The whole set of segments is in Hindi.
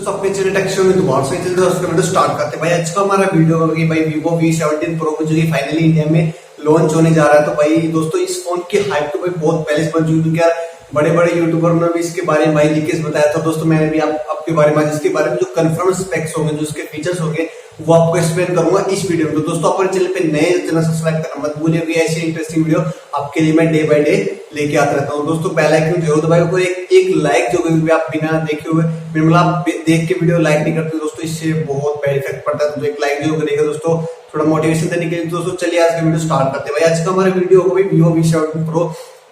दोस्तों अपने चैनल टेक्सचर में दोबारा से वीडियो स्टार्ट करते हैं। भाई आज का हमारा वीडियो होगी भाई Vivo V17 Pro जो कि फाइनली इंडिया में लॉन्च होने जा रहा है। तो भाई दोस्तों इस फोन की हाइप तो भाई बहुत पहले से बन चुकी है, क्योंकि बड़े बड़े यूट्यूबर ने भी इसके बारे में भाई लीकेज बताया था। दोस्तों मैंने भी आपके बारे में इसके बारे में जो कंफर्म स्पेक्स होंगे, जो इसके फीचर्स होंगे, वो आपको एक्सप्लेन करूंगा इस वीडियो में। तो दोस्तों अपने चैनल पे नए चैनल सब्सक्राइब करना मत भूलिए, ऐसी इंटरेस्टिंग वीडियो आपके लिए मैं डे बाय डे लेके आता रहता हूँ। दोस्तों बेल आइकन जो दबाओ को एक लाइक जो भी आप बिना देखे हुए मतलब आप देख के वीडियो लाइक नहीं करते दोस्तों, इससे बहुत बैड इफेक्ट पड़ता है। तो एक लाइक जो करेगा दोस्तों थोड़ा मोटिवेशन देने के लिए। दोस्तों चलिए आज का वीडियो स्टार्ट करते हैं। भाई आज का हमारा वीडियो होगा Vivo V17 Pro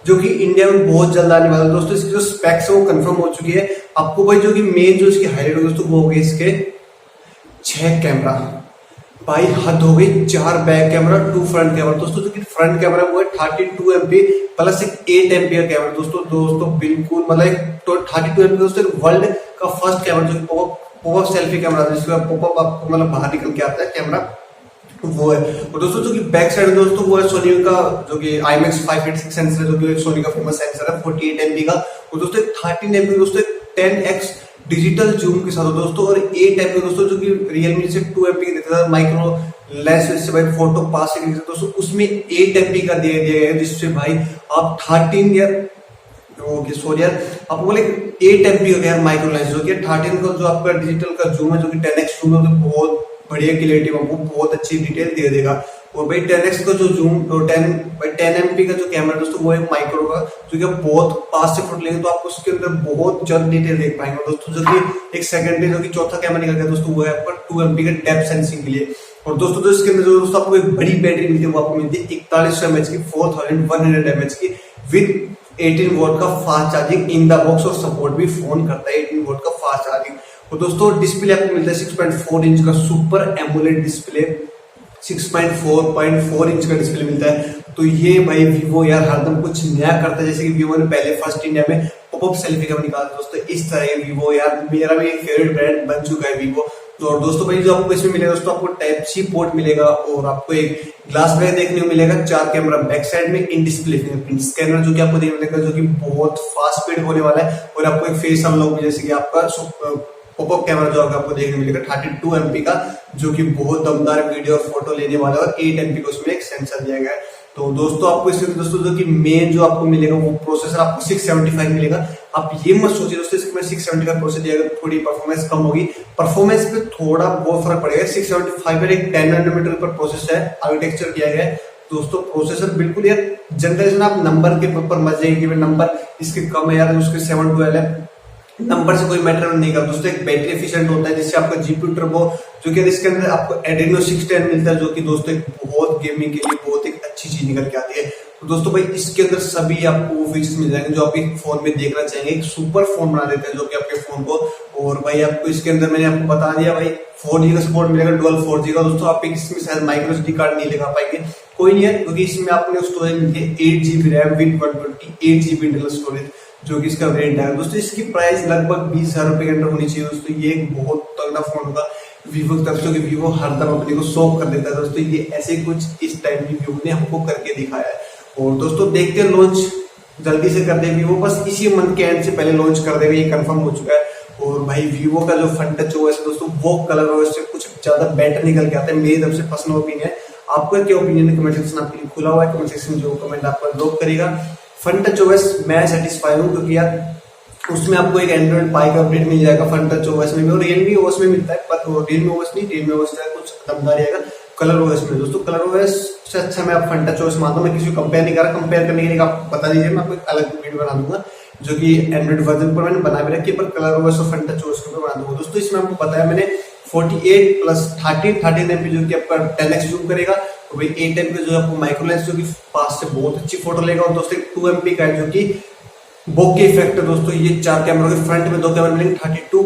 जो कि इंडिया में बहुत जल्द आने वाला है। दोस्तों इसकी जो स्पेक्स है वो कंफर्म हो चुकी है। आपको भाई जो कि मेन जो इसकी हाईलाइट होगी दोस्तों वो होगी इसके 6 कैमरा। भाई हद हो गई, 4 बैक कैमरा 2 फ्रंट कैमरा। दोस्तों जो कि फ्रंट कैमरा वो है 32 MP प्लस एक 8 MP कैमरा। दोस्तों बिल्कुल मतलब 32 MP दोस्तों वर्ल्ड का फर्स्ट कैमरा जो पॉपअप सेल्फी कैमरा जिसका पॉपअप आपको मतलब बाहर निकल के आता है कैमरा वो है। और दोस्तों जो कि बैक साइड दोस्तों वो है सोनी का जो कि IMX 586 सेंसर है, जो कि सोनी का फेमस सेंसर है 48 MP का। और दोस्तों 13 MP दोस्तों 10x डिजिटल जूम के साथ दोस्तों, और 8 MP दोस्तों जो कि रियलमी से 2 MP देता था माइक्रो लेंस से भाई फोटो पास से दोस्तों, उसमें 8 MP का दिया गया है, जिससे भाई आप 13 यार सॉरी यार आपको बोले 8 MP का यार माइक्रो लेंस जो कि 13 का जो आपका डिजिटल का जूम है जो कि 10x जूम है, तो बहुत बढ़िया क्लियरिटी में वो बहुत अच्छी डिटेल दे देगा। और भाई 10x का जो जूम और 10 MP का जो कैमरा दोस्तों वो है माइक्रो का, जो कि आप बहुत पास से फोटो लेंगे तो आप उसके अंदर बहुत जल्द डिटेल देख पाएंगे दोस्तों। जो कि एक सेकंड में जो कि चौथा कैमरा निकल गया दोस्तों वो है आपका 2 MP का डेप्थ सेंसिंग के लिए। और दोस्तों जो इसके अंदर जो दोस्तों आपको एक बड़ी बैटरी मिलती है वो आपको मिलती है 4100 mAh की 4100 mAh की विद 18 वोल्ट का fast charging in the box, और सपोर्ट भी फोन करता है 18 वोल्ट का फास्ट चार्जिंग। और दोस्तों डिस्प्ले आपको मिलता है 6.4 इंच का सुपर एमोलेड डिस्प्ले, 6.4 इंच का डिस्प्ले मिलता है। तो ये भाई वीवो यार हरदम कुछ नया करता है, जैसे कि वीवो ने पहले फर्स्ट इंडिया में पॉपअप सेल्फी कैमरा निकाला दोस्तों, इस तरह वीवो यार मेरा भी एक फेवरेट ब्रांड बन चुका है वीवो। और दोस्तों भाई जो आपको इसमें मिलेगा दोस्तों आपको टाइप सी पोर्ट मिलेगा, और आपको एक ग्लास बैग देखने को मिलेगा, 4 कैमरा बैक साइड में, इन डिस्प्ले फिंगरप्रिंट स्कैनर जो कि आपको देखने मिलेगा जो कि बहुत फास्ट स्पीड होने वाला है, और आपको एक फेस अनलॉक जैसे कि आपका पॉपअप कैमरा जो आपको देखने मिलेगा 32 MP का, जो कि बहुत दमदार वीडियो और फोटो लेने वाला है, और 8 MP का उसमें एक सेंसर दिया गया है। तो दोस्तों आपको इसमें दोस्तों जो कि मेन जो आपको मिलेगा वो प्रोसेसर आपको 675 मिलेगा। आप ये मत सोचिए दोस्तों इसमें 675 प्रोसेसर दिया गया थोड़ी परफॉर्मेंस कम होगी, परफॉर्मेंस पे थोड़ा बहुत फर्क पड़ेगा। 675 पर एक 10 नैनोमीटर पर प्रोसेसर है, आर्किटेक्चर किया गया है दोस्तों। प्रोसेसर बिल्कुल यार जनरेशन आप नंबर के ऊपर मत जाएंगे, नंबर इसके कम है यार, उसके 712 है, नंबर से कोई मैटर नहीं करता दोस्तों। एक बैटरी एफिशिएंट होता है जिससे आपका जीपीयू टर्बो जो कि इसके अंदर आपको एड्रेनो 610 मिलता है, जो कि दोस्तों एक बहुत गेमिंग के लिए बहुत एक अच्छी चीज निकल के आती है। तो दोस्तों भाई इसके अंदर सभी आपको वो फीचर्स मिल जाएंगे जो आप एक फोन में देखना चाहेंगे, एक सुपर फोन बना देते हैं जो कि आपके फोन को। और भाई आपको इसके अंदर मैंने आपको बता दिया भाई 4G का सपोर्ट मिलेगा, डुअल 4G का दोस्तों। आप इसमें शायद माइक्रो SD कार्ड नहीं लगा पाएंगे, कोई नहीं है, क्योंकि इसमें आपने स्टोरेज मिलती है 8GB RAM with 128GB internal storage जो कि इसका वेरिएंट है दोस्तों। इसकी प्राइस लगभग 20,000 रुपए के अंदर होनी चाहिए दोस्तों। ये एक बहुत तगड़ा फोन होगा वीवो की तरफ से, कि वीवो हरदम अपने को शो कर देता है दोस्तों। ये ऐसे कुछ इस टाइप की वीवो ने हमको करके दिखाया है। और दोस्तों देखते हैं लॉन्च जल्दी से कर दे वीवो, बस इसी मंथ के एंड से पहले लॉन्च कर देगा, ये कंफर्म हो चुका है। और भाई वीवो का जो फ्रंट टच OS है दोस्तों वो कलर OS से कुछ ज्यादा बेटर निकल के आता है, मेरी तरफ से पर्सनल ओपिनियन है। आपका क्या ओपिनियन है कमेंट सेक्शन आपके लिए खुला हुआ है, कमेंट सेक्शन में जो कमेंट आपका ड्रॉप करेगा। फ्रंट टच OS मैं सेटिस्फाई हूँ, क्योंकि यार उसमें आपको एक एंड्रॉइड पाई का अपडेट मिल जाएगा फ्रंट टच OS में भी, और रियलमी OS में मिलता है, पर रियलमी OS नहीं, रियलमी OS कुछ दमदार आएगा कलर OS में दोस्तों। कलर OS से अच्छा मैं फ्रंट टच OS मानता हूँ। मैं किसी को कंपेयर नहीं कर रहा, कंपेयर करने के लिए आप बता दीजिए, मैं आपको एक अलग वीडियो बना दूंगा जो कि एंड्रॉइड वर्जन पर मैंने बना भी रखी है, पर कलर OS और फ्रंट टच OS को बना दूंगा दोस्तों। इसमें आपको बताया मैंने 48 प्लस 13 MP जो कि आपका 10x जूम करेगा, और भाई 8 MP जो आपको माइक्रो लेंस जो कि पास से बहुत अच्छी फोटो लेगा, और दोस्तों 2 MP का है जो कि बोके इफेक्ट है दोस्तों। ये 4 कैमरा के फ्रंट में 2 कैमरा मिलेंगे, 32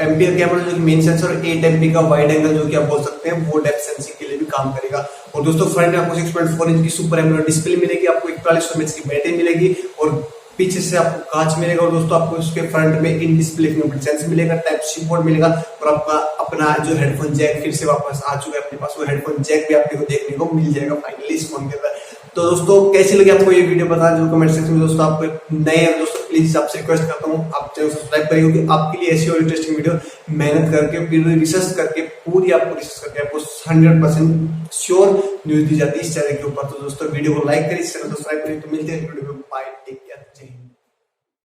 MP का कैमरा जो कि मेन सेंसर, और 8 MP का वाइड एंगल जो कि आप बोल सकते हैं वो डेप्थ सेंसिंग के लिए भी काम करेगा। और दोस्तों फ्रंट में आपको 6.4 इंच की सुपर एमोलेड डिस्प्ले मिलेगी, आपको 4100 mAh की बैटरी मिलेगी, और पीछे से आपको कांच मिलेगा। और दोस्तों आपको उसके फ्रंट में इन डिस्प्ले फिंगरप्रिंट सेंसर मिलेगा, टाइप सी पोर्ट मिलेगा, और आपका अपना जो हेडफोन जैक फिर से वापस आ चुका है अपने पास, वो हेडफोन जैक भी आपको देखने को मिल जाएगा फाइनली इस फोन के अंदर। तो दोस्तों कैसी लगी आपको ये वीडियो, बता जो कमेंट सेक्शन में दोस्तों। आपको नए दोस्तों प्लीज आपसे रिक्वेस्ट करता हूँ आप चैनल सब्सक्राइब करिए, क्योंकि आपके लिए ऐसी और इंटरेस्टिंग वीडियो मेहनत करके पूरी रिसर्च करके आपको 100% श्योर न्यूज दी जाती है इस चैनल के ऊपर। तो दोस्तों वीडियो को लाइक करिए, चैनल सब्सक्राइब करिए। तो मिलते हैं वीडियो में, बाय।